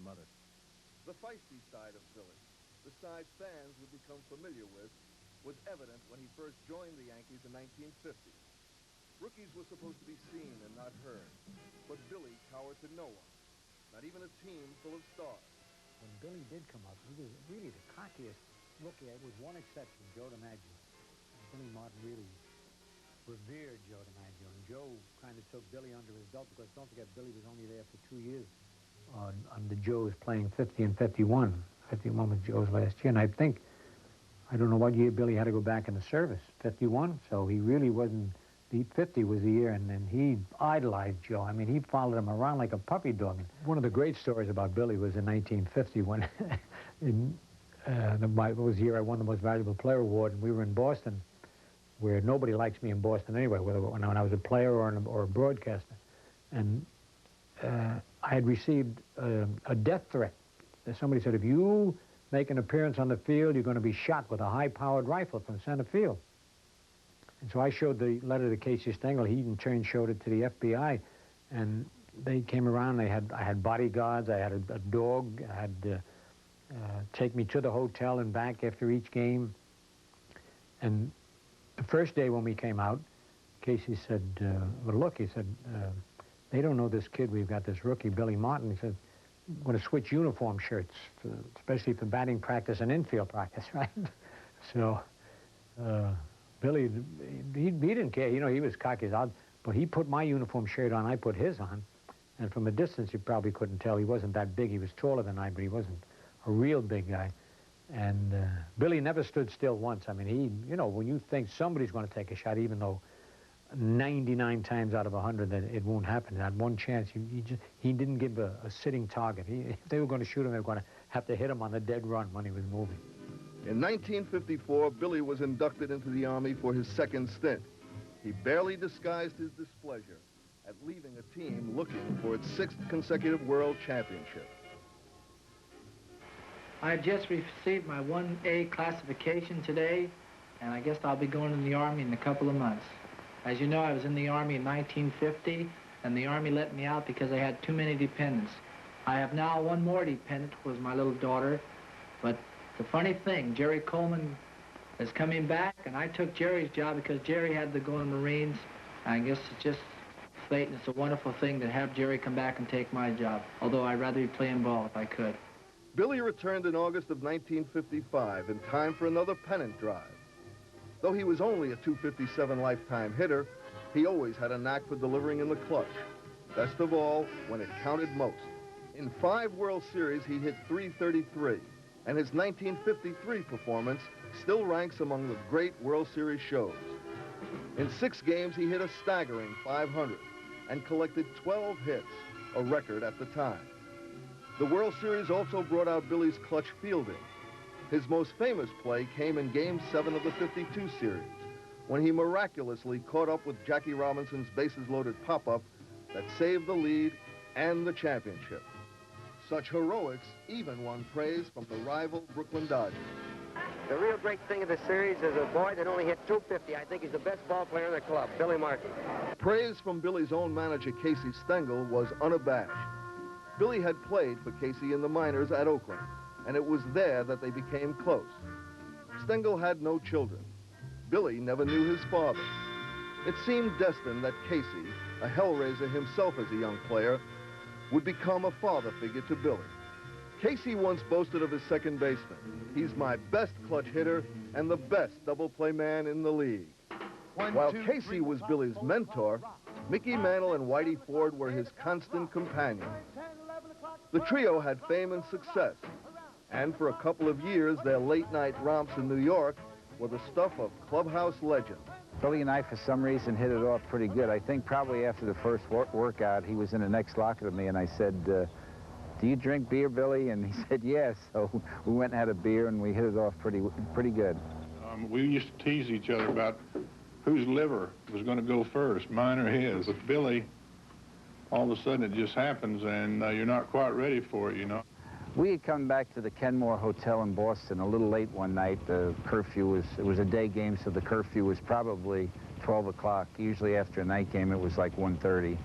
mother. The feisty side of Billy, the side fans would become familiar with, was evident when he first joined the Yankees in 1950. Rookies were supposed to be seen and not heard, but Billy cowered to no one, not even a team full of stars. When Billy did come up, he was really the cockiest rookie, with one exception, Joe DiMaggio. Billy Martin really revered Joe DiMaggio, and Joe kind of took Billy under his belt, because don't forget, Billy was only there for 2 years. Under Joe's playing 50 and 51. 51 was Joe's last year, and I don't know what year Billy had to go back in the service, 51, so he really wasn't. 50 was the year, and then he idolized Joe. I mean, he followed him around like a puppy dog. One of the great stories about Billy was in 1950 when it was the year I won the Most Valuable Player Award, and we were in Boston, where nobody likes me in Boston anyway, whether when I was a player or a broadcaster. And I had received a death threat. Somebody said, if you make an appearance on the field, you're going to be shot with a high-powered rifle from center field. And so I showed the letter to Casey Stengel. He in turn showed it to the FBI, and they came around. I had bodyguards. I had a dog. I had take me to the hotel and back after each game. And the first day when we came out, Casey said, well, look, he said, they don't know this kid. We've got this rookie, Billy Martin. He said, I'm going to switch uniform shirts, especially for batting practice and infield practice, right? So Billy, he didn't care. You know, he was cocky as odd, but he put my uniform shirt on. I put his on. And from a distance, you probably couldn't tell. He wasn't that big. He was taller than I, but he wasn't a real big guy. And Billy never stood still once. I mean, you know, when you think somebody's going to take a shot, even though 99 times out of 100 that it won't happen, that one chance, he didn't give a sitting target. If they were going to shoot him, they were going to have to hit him on the dead run when he was moving. In 1954, Billy was inducted into the Army for his second stint. He barely disguised his displeasure at leaving a team looking for its 6th consecutive World Championship. I just received my 1A classification today, and I guess I'll be going in the Army in a couple of months. As you know, I was in the Army in 1950, and the Army let me out because I had too many dependents. I have now one more dependent, who was my little daughter, but the funny thing, Jerry Coleman is coming back, and I took Jerry's job because Jerry had to go in the Marines. I guess it's just fate, and it's a wonderful thing to have Jerry come back and take my job, although I'd rather be playing ball if I could. Billy returned in August of 1955 in time for another pennant drive. Though he was only a .257 lifetime hitter, he always had a knack for delivering in the clutch. Best of all, when it counted most. In 5 World Series, he hit .333, and his 1953 performance still ranks among the great World Series shows. In 6 games, he hit a staggering .500 and collected 12 hits, a record at the time. The World Series also brought out Billy's clutch fielding. His most famous play came in Game 7 of the '52 series, when he miraculously caught up with Jackie Robinson's bases-loaded pop-up that saved the lead and the championship. Such heroics even won praise from the rival Brooklyn Dodgers. The real great thing of the series is a boy that only hit .250. I think he's the best ball player in the club, Billy Martin. Praise from Billy's own manager, Casey Stengel, was unabashed. Billy had played for Casey in the minors at Oakland, and it was there that they became close. Stengel had no children. Billy never knew his father. It seemed destined that Casey, a hellraiser himself as a young player, would become a father figure to Billy. Casey once boasted of his second baseman. He's my best clutch hitter and the best double play man in the league. While Casey was Billy's mentor, Mickey Mantle and Whitey Ford were his constant companions. The trio had fame and success, and for a couple of years, their late-night romps in New York were the stuff of clubhouse legends. Billy and I, for some reason, hit it off pretty good. I think probably after the first workout, he was in the next locker to me, and I said, do you drink beer, Billy? And he said, yes. So we went and had a beer, and we hit it off pretty good. We used to tease each other about whose liver was going to go first, mine or his. With Billy, all of a sudden it just happens, and you're not quite ready for it, you know. We had come back to the Kenmore Hotel in Boston a little late one night. The curfew it was a day game, so the curfew was probably 12 o'clock. Usually after a night game, it was like 1:30.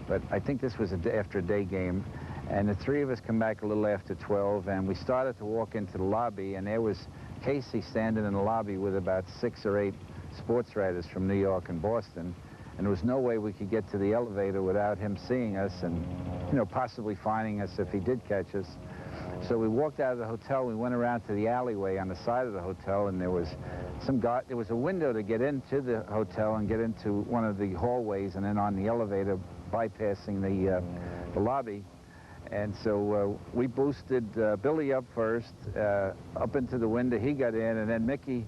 But I think this was after a day game. And the three of us come back a little after 12, and we started to walk into the lobby, and there was Casey standing in the lobby with about 6 or 8 sports writers from New York and Boston, and there was no way we could get to the elevator without him seeing us and, you know, possibly finding us if he did catch us. So we walked out of the hotel, we went around to the alleyway on the side of the hotel, and there was there was a window to get into the hotel and get into one of the hallways, and then on the elevator bypassing the lobby. And so we boosted Billy up first, up into the window. He got in, and then Mickey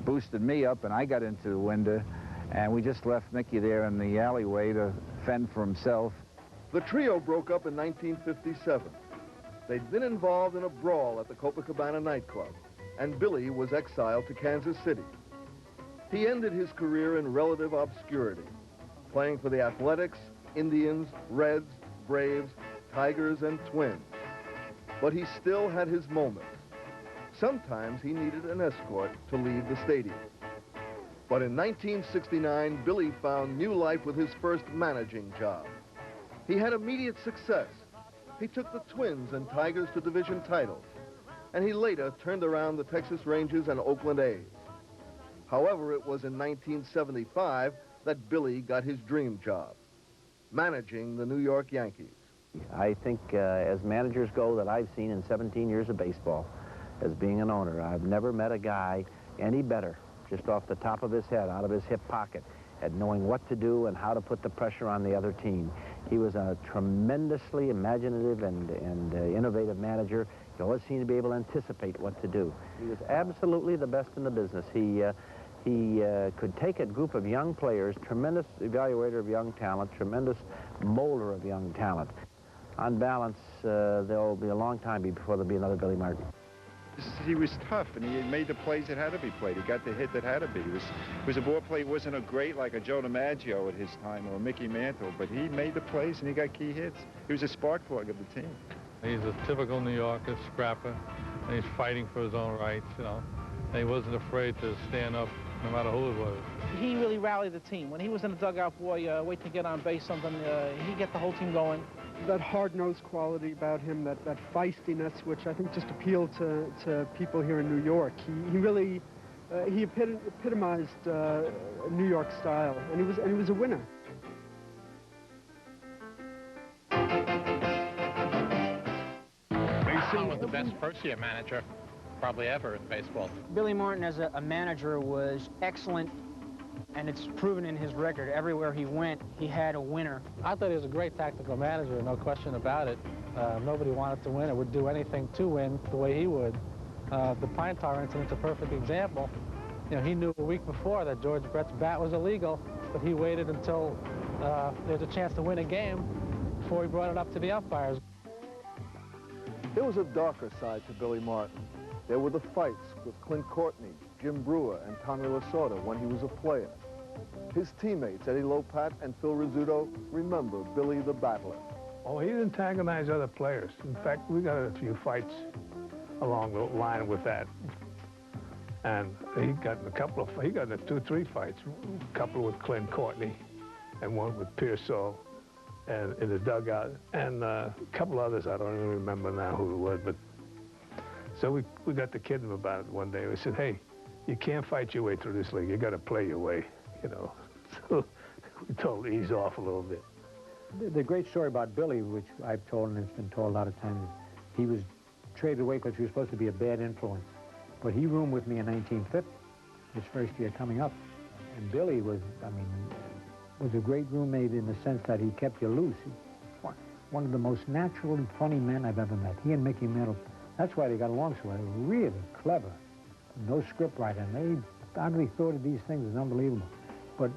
boosted me up, and I got into the window. And we just left Mickey there in the alleyway to fend for himself. The trio broke up in 1957. They'd been involved in a brawl at the Copacabana nightclub, and Billy was exiled to Kansas City. He ended his career in relative obscurity, playing for the Athletics, Indians, Reds, Braves, Tigers, and Twins. But he still had his moments. Sometimes he needed an escort to leave the stadium. But in 1969, Billy found new life with his first managing job. He had immediate success. He took the Twins and Tigers to division titles, and he later turned around the Texas Rangers and Oakland A's. However, it was in 1975 that Billy got his dream job, managing the New York Yankees. I think as managers go that I've seen in 17 years of baseball, as being an owner, I've never met a guy any better, just off the top of his head, out of his hip pocket, at knowing what to do and how to put the pressure on the other team. He was a tremendously imaginative and innovative manager. He always seemed to be able to anticipate what to do. He was absolutely the best in the business. He could take a group of young players, tremendous evaluator of young talent, tremendous molder of young talent. On balance, there'll be a long time before there'll be another Billy Martin. He was tough, and he made the plays that had to be played. He got the hit that had to be. He was a ball player. He wasn't a great like a Joe DiMaggio at his time or Mickey Mantle, but he made the plays and he got key hits. He was a spark plug of the team. He's a typical New Yorker, scrapper, and he's fighting for his own rights, you know. And he wasn't afraid to stand up no matter who it was. He really rallied the team. When he was in the dugout, boy, wait to get on base something, he'd get the whole team going. That hard-nosed quality about him, that feistiness, which I think just appealed to people here in New York. He really, he epitomized New York style, and he was a winner. He was the best first-year manager probably ever in baseball. Billy Martin as a manager was excellent, and it's proven in his record. Everywhere he went, he had a winner. I thought he was a great tactical manager, no question about it. Nobody wanted to win or would do anything to win the way he would. The Pine Tar incident's a perfect example. You know, he knew a week before that George Brett's bat was illegal, but he waited until there was a chance to win a game before he brought it up to the umpires. There was a darker side to Billy Martin. There were the fights with Clint Courtney, Jim Brewer, and Tommy Lasorda when he was a player. His teammates, Eddie Lopat and Phil Rizzuto, remember Billy the Battler. Oh, he antagonized other players. In fact, we got a few fights along the line with that. And he got in 2 or 3 fights, a couple with Clint Courtney and one with Pearsall and in the dugout, and a couple others, I don't even remember now who it was, but so we got to kid him about it one day. We said, hey, you can't fight your way through this league. You got to play your way, you know. So we told him to ease off a little bit. The great story about Billy, which I've told and it's been told a lot of times, he was traded away because he was supposed to be a bad influence. But he roomed with me in 1950, his first year coming up. And Billy was, I mean, was a great roommate in the sense that he kept you loose. One of the most natural and funny men I've ever met. He and Mickey Mantle. That's why they got along so well. They were really clever. No script writer. And they hardly thought of these things as unbelievable. But,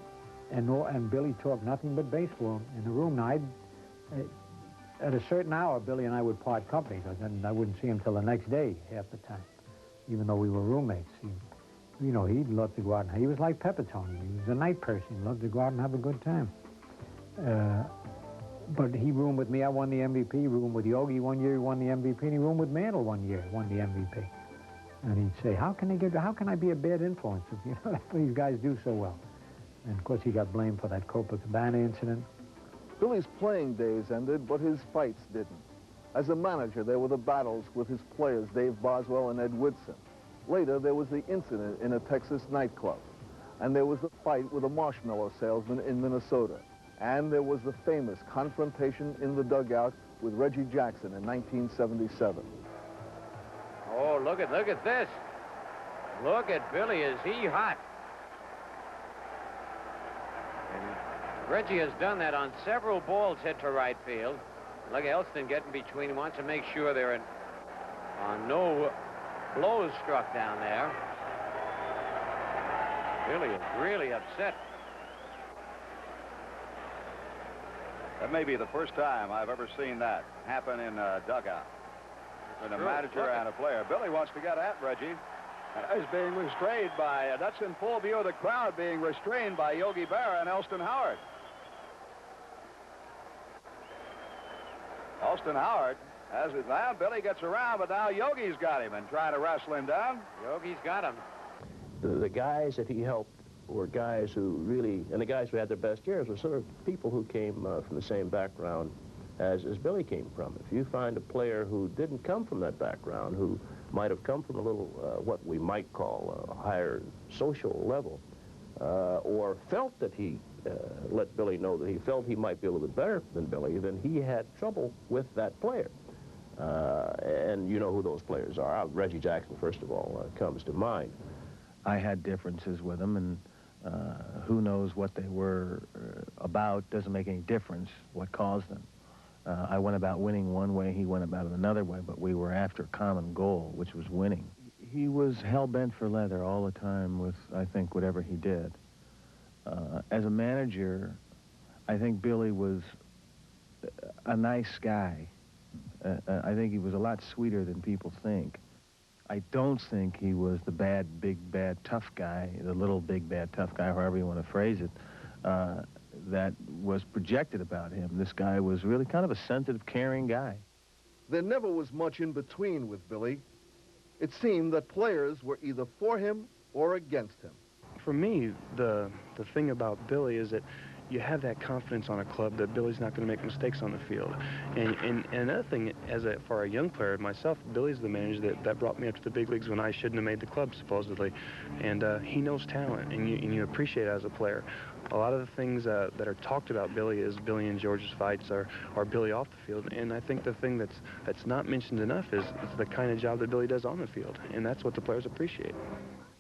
and Billy talked nothing but baseball in the room. Now, at a certain hour, Billy and I would part company, because then I wouldn't see him till the next day half the time, even though we were roommates. You know, he loved to go out, and he was like Peppertone. He was a night person. He loved to go out and have a good time. But he roomed with me. I won the MVP. He roomed with Yogi one year. He won the MVP. And he roomed with Mantle one year. Won the MVP. And he'd say, how can I be a bad influence if, you know, these guys do so well? And of course, he got blamed for that Copacabana incident. Billy's playing days ended, but his fights didn't. As a manager, there were the battles with his players, Dave Boswell and Ed Woodson. Later, there was the incident in a Texas nightclub. And there was the fight with a marshmallow salesman in Minnesota. And there was the famous confrontation in the dugout with Reggie Jackson in 1977. Oh, look at this. Look at Billy. Is he hot? And Reggie has done that on several balls hit to right field. Look at Elston getting between. He wants to make sure there are no blows struck down there. Billy is really upset. That may be the first time I've ever seen that happen in a dugout. With a manager and a player. Billy wants to get at Reggie. He's being restrained by, that's in full view of the crowd, being restrained by Yogi Berra and Elston Howard. Elston Howard has it down. Billy gets around, but now Yogi's got him and trying to wrestle him down. Yogi's got him. The guys that he helped were guys who really, and the guys who had their best years were sort of people who came from the same background as Billy came from. If you find a player who didn't come from that background, who might have come from a little, what we might call a higher social level, or felt that he let Billy know that he felt he might be a little bit better than Billy, then he had trouble with that player. And you know who those players are. Reggie Jackson, first of all, comes to mind. I had differences with him, and who knows what they were about. Doesn't make any difference what caused them. I went about winning one way, he went about it another way, but we were after a common goal, which was winning. He was hell-bent for leather all the time with, I think, whatever he did. As a manager, I think Billy was a nice guy. I think he was a lot sweeter than people think. I don't think he was the bad, big, bad, tough guy, the little, big, bad, tough guy, however you want to phrase it, that was projected about him. This guy was really kind of a sensitive, caring guy. There never was much in between with Billy. It seemed that players were either for him or against him. For me, the thing about Billy is that you have that confidence on a club that Billy's not going to make mistakes on the field. And another thing, for a young player myself, Billy's the manager that brought me up to the big leagues when I shouldn't have made the club, supposedly. And he knows talent, and you appreciate it as a player. A lot of the things that are talked about Billy is Billy and George's fights are Billy off the field. And I think the thing that's not mentioned enough is the kind of job that Billy does on the field. And that's what the players appreciate.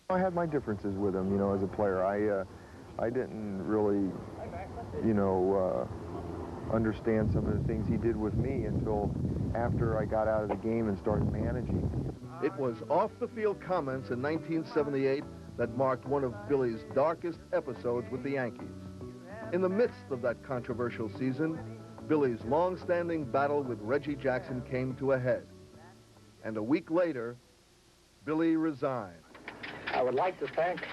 I had my differences with him, as a player. I didn't really, understand some of the things he did with me until after I got out of the game and started managing. It was off-the-field comments in 1978 that marked one of Billy's darkest episodes with the Yankees. In the midst of that controversial season, Billy's long-standing battle with Reggie Jackson came to a head. And a week later, Billy resigned. I would like to thank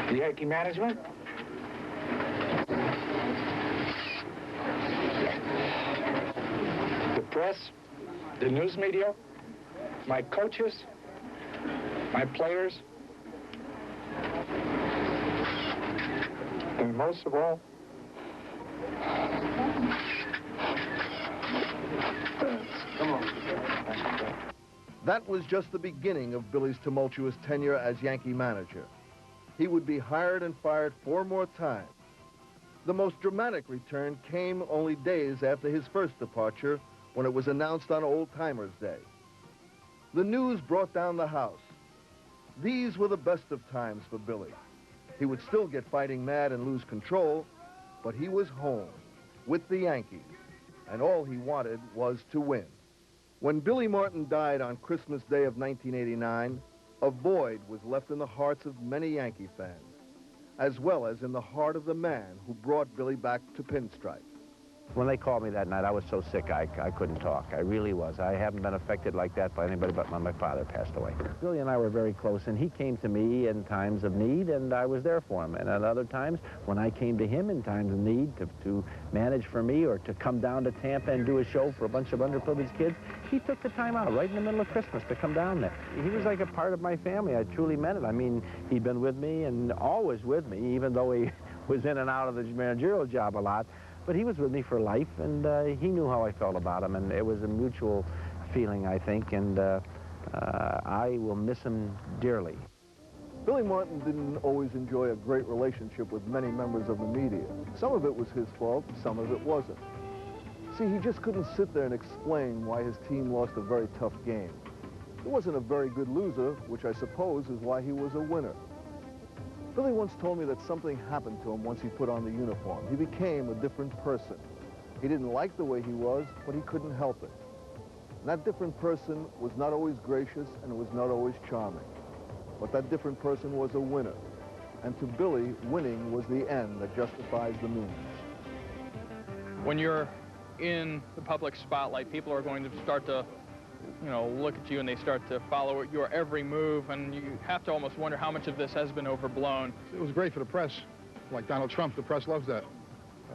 the Yankee management, the press, the news media, my coaches, my players, and most of all, That was just the beginning of Billy's tumultuous tenure as Yankee manager. He would be hired and fired 4 more times. The most dramatic return came only days after his first departure, when it was announced on Old Timers Day. The news brought down the house. These were the best of times for Billy. He would still get fighting mad and lose control, but he was home with the Yankees, and all he wanted was to win. When Billy Martin died on Christmas Day of 1989, a void was left in the hearts of many Yankee fans, as well as in the heart of the man who brought Billy back to pinstripe. When they called me that night, I was so sick I couldn't talk. I really was. I haven't been affected like that by anybody but when my father passed away. Billy and I were very close, and he came to me in times of need, and I was there for him. And at other times, when I came to him in times of need to manage for me or to come down to Tampa and do a show for a bunch of underprivileged kids, he took the time out right in the middle of Christmas to come down there. He was like a part of my family. I truly meant it. I mean, he'd been with me and always with me, even though he was in and out of the managerial job a lot. But he was with me for life, and he knew how I felt about him, and it was a mutual feeling, I think, and I will miss him dearly. Billy Martin didn't always enjoy a great relationship with many members of the media. Some of it was his fault, some of it wasn't. See, he just couldn't sit there and explain why his team lost a very tough game. He wasn't a very good loser, which I suppose is why he was a winner. Billy once told me that something happened to him once he put on the uniform. He became a different person. He didn't like the way he was, but he couldn't help it. And that different person was not always gracious and was not always charming. But that different person was a winner. And to Billy, winning was the end that justifies the means. When you're in the public spotlight, people are going to start to, you know, look at you and they start to follow your every move, and you have to almost wonder how much of this has been overblown. It was great for the press. Like Donald Trump, the press loves that.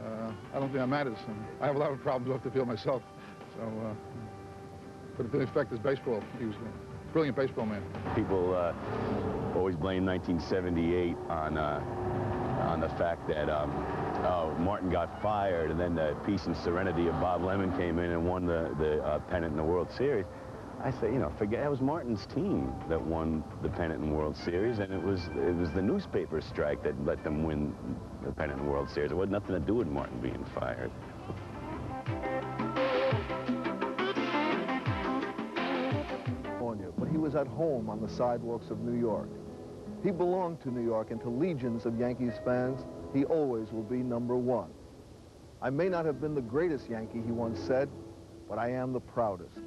I don't think that matters. I have a lot of problems off the field myself. So, but it didn't affect his baseball. He was a brilliant baseball man. People always blame 1978 on the fact that Martin got fired, and then the peace and serenity of Bob Lemon came in and won the pennant in the World Series. I say, you know, forget, it was Martin's team that won the pennant in the World Series, and it was the newspaper strike that let them win the pennant in the World Series. It had nothing to do with Martin being fired. But he was at home on the sidewalks of New York. He belonged to New York, and to legions of Yankees fans, he always will be #1. I may not have been the greatest Yankee, he once said, but I am the proudest.